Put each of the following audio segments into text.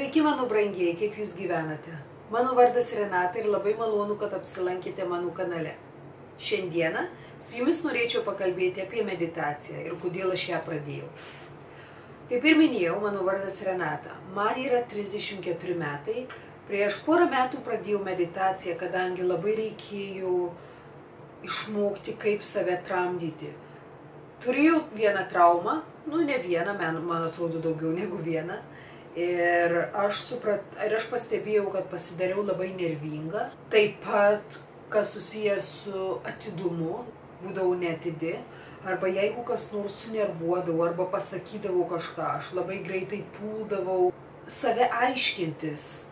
Sveiki, mano brangieji, kaip jūs gyvenate? Mano vardas Renata ir labai malonu, kad apsilankėte mano kanale. Šiandieną su jumis norėčiau pakalbėti apie meditaciją ir kodėl aš ją pradėjau. Kaip ir minėjau, mano vardas Renata. Man yra 34 metai. Prieš porą metų pradėjau meditaciją, kadangi labai reikėjo išmokti, kaip save tramdyti. Turėjau vieną traumą, ne vieną, man atrodo daugiau negu vieną. Ir aš pastebėjau, kad pasidariau labai nervinga. Taip pat, kas susijęs su atidumu, būdavau neatidi. Arba jeigu kas nors sunervuodavau arba pasakydavau kažką, aš labai greitai puldavau save aiškintis.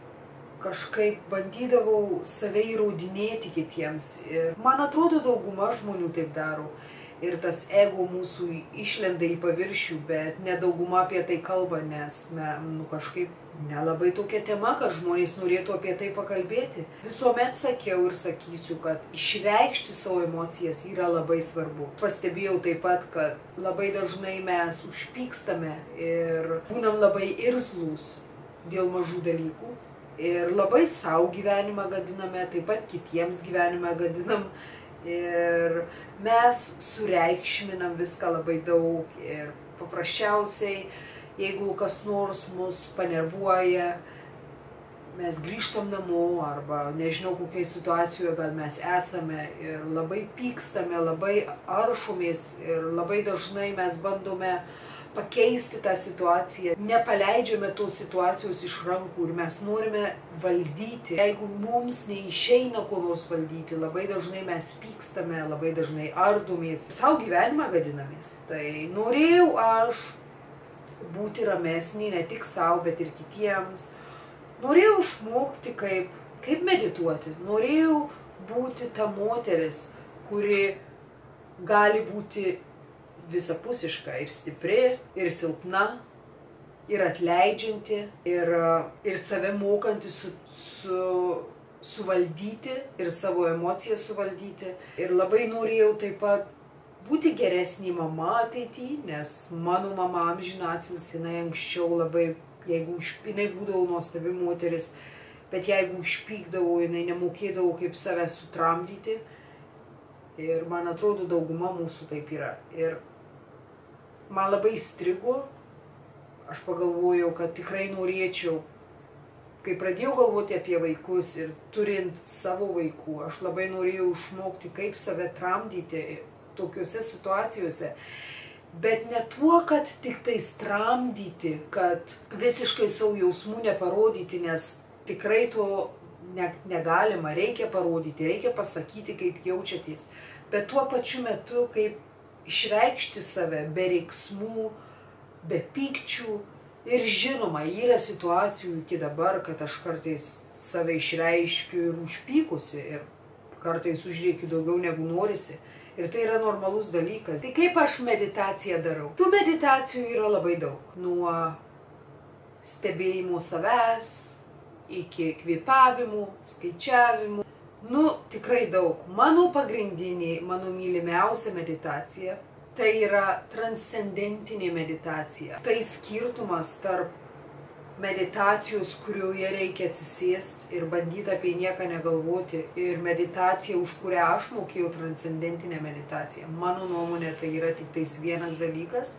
Kažkaip bandydavau save įrodinėti kitiems. Ir man atrodo, dauguma žmonių taip daro. Ir tas ego mūsų išlenda į paviršių, bet nedauguma apie tai kalba, nes kažkaip nelabai tokia tema, kad žmonės norėtų apie tai pakalbėti. Visuomet sakiau ir sakysiu, kad išreikšti savo emocijas yra labai svarbu. Pastebėjau taip pat, kad labai dažnai mes užpykstame ir būnam labai irzlūs dėl mažų dalykų. Ir labai savo gyvenimą gadiname, taip pat kitiems gyvenimą gadinam. Ir mes sureikšminam viską labai daug ir paprasčiausiai, jeigu kas nors mus panervuoja, mes grįžtam namo arba nežinau kokioje situacijoje gal mes esame ir labai pykstame, labai aršomės ir labai dažnai mes bandome pakeisti tą situaciją, nepaleidžiame tos situacijos iš rankų ir mes norime valdyti. Jeigu mums neišeina ko nors valdyti, labai dažnai mes pykstame, labai dažnai ardomės, savo gyvenimą gadinamės. Tai norėjau aš būti ramesnį ne tik savo, bet ir kitiems. Norėjau išmokti, kaip medituoti. Norėjau būti ta moteris, kuri gali būti visapusiška ir stipri, ir silpna, ir atleidžianti, ir save mokanti suvaldyti, ir savo emocijas suvaldyti. Ir labai norėjau taip pat būti geresnė mama ateityje, nes mano mama amžiną atilsį, jinai anksčiau labai, jinai būdavo nuostabi moteris, bet jeigu užpykdavo, jinai nemokėdavo kaip save sutramdyti. Ir man atrodo, dauguma mūsų taip yra. Ir man labai įstrigo, aš pagalvojau, kad tikrai norėčiau, kai pradėjau galvoti apie vaikus ir turint savo vaikų, aš labai norėjau išmokti, kaip save tramdyti tokiuose situacijose. Bet ne tuo, kad tik tais tramdyti, kad visiškai savo jausmų neparodyti, nes tikrai to negalima, reikia parodyti, reikia pasakyti, kaip jaučiatės. Bet tuo pačiu metu, kaip išreikšti save be reiksmų, be pykčių. Ir žinoma, yra situacijų iki dabar, kad aš kartais save išreiškiu ir užpykusi, ir kartais užrėkiu daugiau negu norisi. Ir tai yra normalus dalykas. Tai kaip aš meditaciją darau? Tų meditacijų yra labai daug. Nuo stebėjimo savęs, iki kvėpavimų, skaičiavimų. Tikrai daug. Mano pagrindinė, mano mylimiausia meditacija, tai yra transcendentinė meditacija. Tai skirtumas tarp meditacijos, kurioje reikia atsisėsti ir bandyti apie nieką negalvoti, ir meditacija, už kurią aš mokėjau, transcendentinė meditacija. Mano nuomonė, tai yra tik tais vienas dalykas,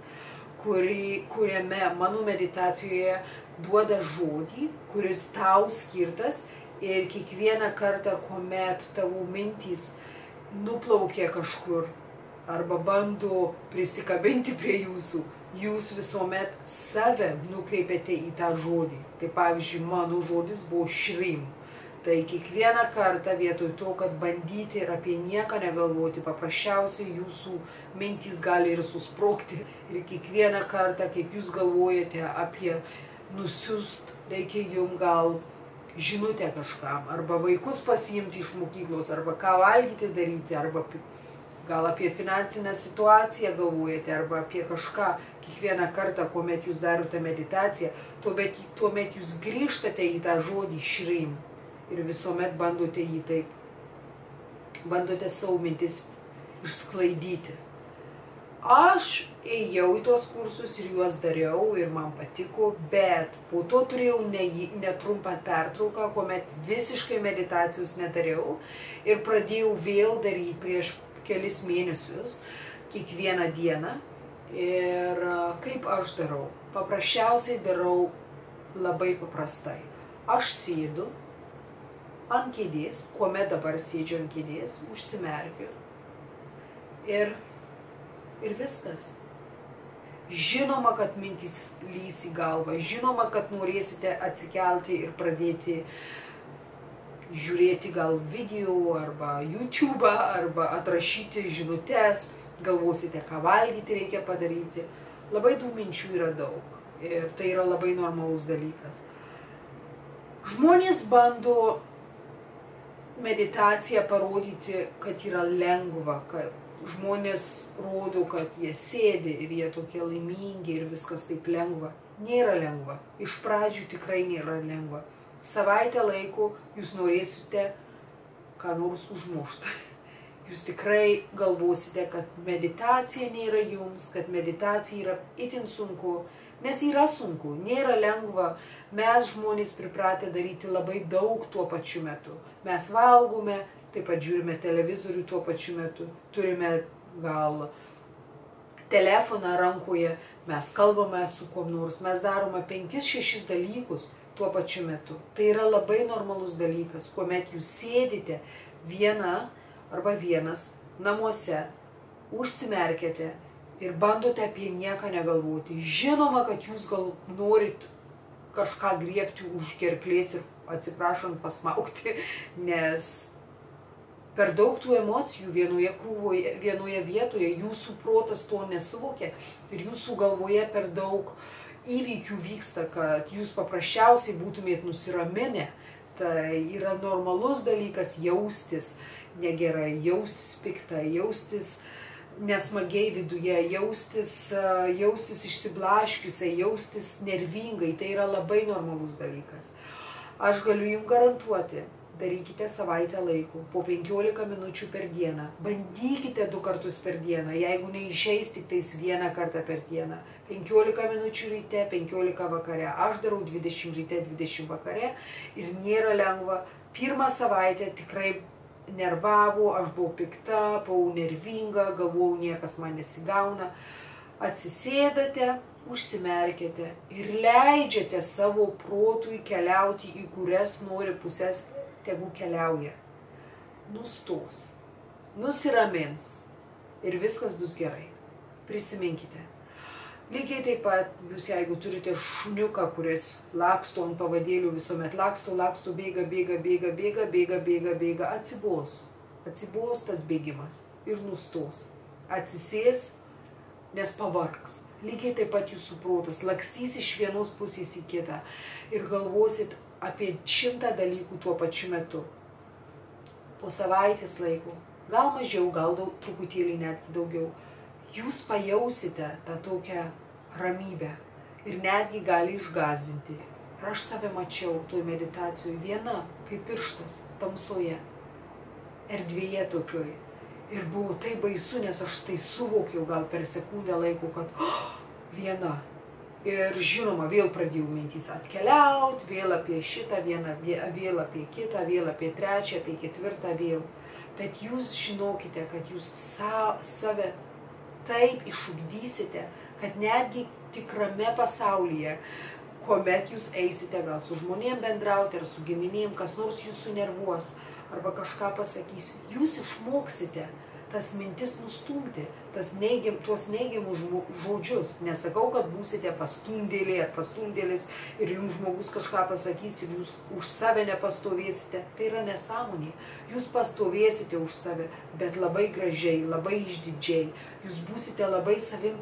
kuriame mano meditacijoje duoda žodį, kuris tau skirtas. Ir kiekvieną kartą, kuomet tavo mintys nuplaukia kažkur arba bando prisikabinti prie jūsų, jūs visuomet save nukreipiate į tą žodį. Tai pavyzdžiui, mano žodis buvo šrim. Tai kiekvieną kartą vietoj to, kad bandyti ir apie nieką negalvoti, paprasčiausiai jūsų mintys gali ir susprogti. Ir kiekvieną kartą, kaip jūs galvojate apie nusiųst, reikia jums gal žinutę kažkam, arba vaikus pasiimti iš mokyklos, arba ką valgyti daryti, arba gal apie finansinę situaciją galvojate, arba apie kažką. Kiekvieną kartą, kuomet jūs darote meditaciją, tuomet jūs grįžtate į tą žodį šrim ir visuomet bandote jį taip, bandote savo mintis išsklaidyti. Aš ėjau į tuos kursus ir juos dariau ir man patiko, bet po to turėjau netrumpą pertrauką, kuomet visiškai meditacijos nedariau ir pradėjau vėl daryti prieš kelis mėnesius, kiekvieną dieną. Ir kaip aš darau? Paprasčiausiai darau labai paprastai. Aš sėdu ant kėdės, kuomet dabar sėdžiu ant kėdės, užsimerkiu ir viskas. Žinoma, kad mintys lys į galvą, žinoma, kad norėsite atsikelti ir pradėti žiūrėti gal video arba YouTube, arba atrašyti žinutes, galvosite, ką valgyti reikia padaryti. Labai daug minčių yra daug ir tai yra labai normalus dalykas. Žmonės bando meditaciją parodyti, kad yra lengva, kad žmonės rodo, kad jie sėdi ir jie tokie laimingi ir viskas taip lengva. Nėra lengva. Iš pradžių tikrai nėra lengva. Savaitę laiko jūs norėsite ką nors užmušti. Jūs tikrai galvosite, kad meditacija nėra jums, kad meditacija yra itin sunku, nes yra sunku, nėra lengva. Mes žmonės pripratę daryti labai daug tuo pačiu metu. Mes valgome, taip pat žiūrime televizorių tuo pačiu metu, turime gal telefoną rankoje, mes kalbame su kuom nors, mes darome 5-6 dalykus tuo pačiu metu. Tai yra labai normalus dalykas, kuomet jūs sėdite viena arba vienas namuose, užsimerkėte ir bandote apie nieką negalvoti. Žinoma, kad jūs gal norit kažką griebti už gerklės ir atsiprašant pasmaukti, nes per daug tų emocijų vienoje vietoje, jūsų protas to nesuvokia ir jūsų galvoje per daug įvykių vyksta, kad jūs paprasčiausiai būtumėt nusiraminę. Tai yra normalus dalykas jaustis negerai, jaustis piktai, jaustis nesmagiai viduje, jaustis išsiblaškiusiai, jaustis nervingai. Tai yra labai normalus dalykas. Aš galiu jums garantuoti, darykite savaitę laiko, po 15 minučių per dieną. Bandykite 2 kartus per dieną, jeigu neišeis tik tais 1 kartą per dieną. 15 minučių ryte, 15 vakare. Aš darau 20 ryte, 20 vakare ir nėra lengva. Pirmą savaitę tikrai nervavo, aš buvau pikta, buvau nervinga, galvojau, niekas man nesigauna. Atsisėdate, užsimerkėte ir leidžiate savo protui keliauti į kurias nori pusės, tegu keliauja. Nustos, nusiramins ir viskas bus gerai. Prisiminkite. Lygiai taip pat, jūs jeigu turite šuniuką, kuris laksto ant pavadėlių, visuomet laksto, bėga, atsibos tas bėgimas ir nustos. Atsisės, nes pavargs. Lygiai taip pat jūsų protas lakstys iš vienos pusės į kitą ir galvosit apie 100 dalykų tuo pačiu metu. Po savaitės laiko, gal mažiau, gal truputėlį netgi daugiau, jūs pajausite tą tokią ramybę ir netgi gali išgąsdinti. Ir aš save mačiau toj meditacijoje viena, kaip pirštas, tamsoje, erdvėje tokioj. Ir buvo tai baisu, nes aš tai suvokiau gal per sekundę laiko, kad viena. Ir žinoma, vėl pradėjau mintys atkeliauti, vėl apie šitą, vėl apie kitą, vėl apie trečią, apie ketvirtą vėl. Bet jūs žinokite, kad jūs save taip išugdysite, kad netgi tikrame pasaulyje, kuomet jūs eisite gal su žmonėm bendrauti ar su giminėm, kas nors jūs sunervuos arba kažką pasakys, jūs išmoksite tas mintis nustumti, tuos neigiamus žodžius. Nesakau, kad būsite pastundėlė ar pastundėlis ir jums žmogus kažką pasakys ir jūs už save nepastovėsite. Tai yra nesąmonė. Jūs pastovėsite už save, bet labai gražiai, labai išdidžiai. Jūs būsite labai savim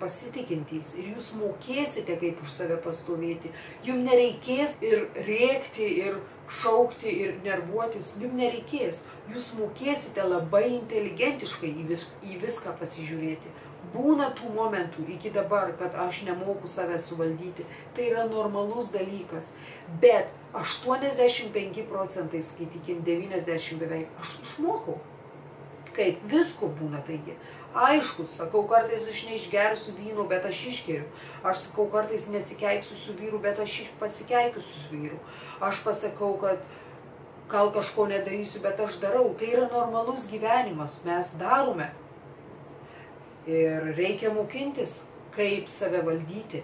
pasitikintys ir jūs mokėsite, kaip už save pastovėti. Jums nereikės ir rėkti, ir šaukti, ir nervuotis. Jums nereikės. Jūs mokėsite labai inteligentiškai į viską pasižiūrėti. Būna tų momentų iki dabar, kad aš nemoku save suvaldyti. Tai yra normalus dalykas. Bet 85%, skaitykim 90 beveik, aš išmokau. Kaip visko būna taigi. Aišku, sakau, kartais aš neišgersiu vyno, bet aš išgeriu. Aš sakau, kartais nesikeiksiu su vyru, bet aš pasikeikiu su vyru. Aš pasakau, kad gal kažko nedarysiu, bet aš darau. Tai yra normalus gyvenimas, mes darome. Ir reikia mokintis, kaip save valdyti.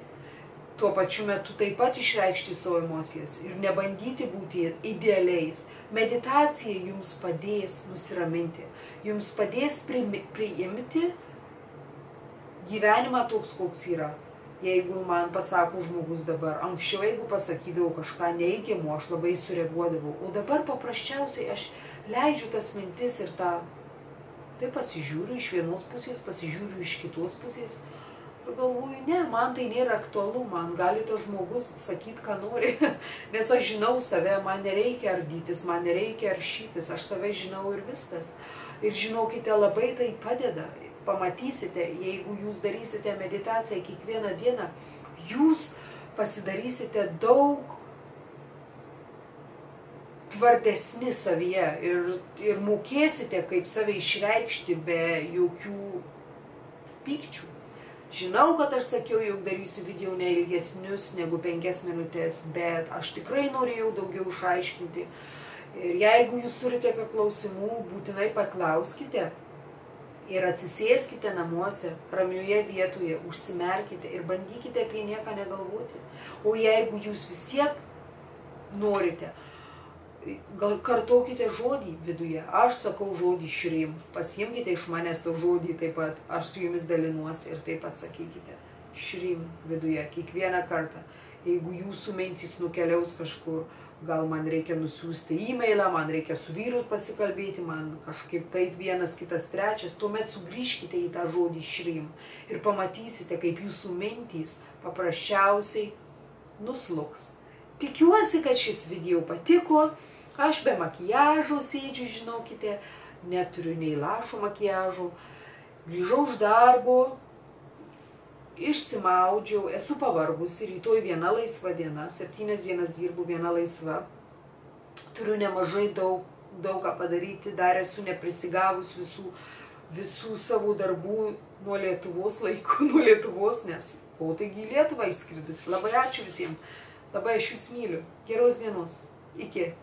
Tuo pačiu metu taip pat išreikšti savo emocijas ir nebandyti būti idealiais. Meditacija jums padės nusiraminti, jums padės priimti gyvenimą toks, koks yra. Jeigu man pasako žmogus dabar, anksčiau jeigu pasakydavau kažką neigiamo, aš labai sureaguodavau, o dabar paprasčiausiai aš leidžiu tas mintis ir tai pasižiūriu iš vienos pusės, pasižiūriu iš kitos pusės. Ir galvoju, ne, man tai nėra aktualu, man gali tas žmogus sakyti, ką nori, nes aš žinau save, man nereikia ardytis, man nereikia aršytis, aš save žinau ir viskas. Ir žinokite, labai tai padeda, pamatysite, jeigu jūs darysite meditaciją kiekvieną dieną, jūs pasidarysite daug tvardesni savyje ir mokėsite, kaip save išreikšti be jokių pykčių. Žinau, kad aš sakiau, jog darysiu video neilgesnius negu 5 minutės, bet aš tikrai norėjau daugiau išaiškinti. Ir jeigu jūs turite klausimų, būtinai paklauskite ir atsisėskite namuose, ramioje vietoje, užsimerkite ir bandykite apie nieką negalvoti. O jeigu jūs vis tiek norite, gal kartokite žodį viduje. Aš sakau žodį šrim. Pasiimkite iš manęs tą žodį taip pat. Aš su jumis dalinuosi ir taip pat sakykite. Šrim viduje. Kiekvieną kartą. Jeigu jūsų mintys nukeliaus kažkur, gal man reikia nusiųsti e-mailą, man reikia su vyru pasikalbėti, man kažkaip taip vienas, kitas, trečias, tuomet sugrįžkite į tą žodį šrim. Ir pamatysite, kaip jūsų mintys paprasčiausiai nuslūgs. Tikiuosi, kad šis video patiko. Aš be makiažo sėdžiu, žinokite, neturiu nei lašo makiažo. Grįžau iš darbo, išsimaudžiau, esu pavargusi, rytoj viena laisva diena, 7 dienas dirbu, viena laisva. Turiu nemažai daug ką padaryti, dar esu neprisigavus visų savo darbų nuo Lietuvos laikų, nes taigi į Lietuvą išskridusi. Labai ačiū visiems, labai aš jūs myliu. Geros dienos. Iki.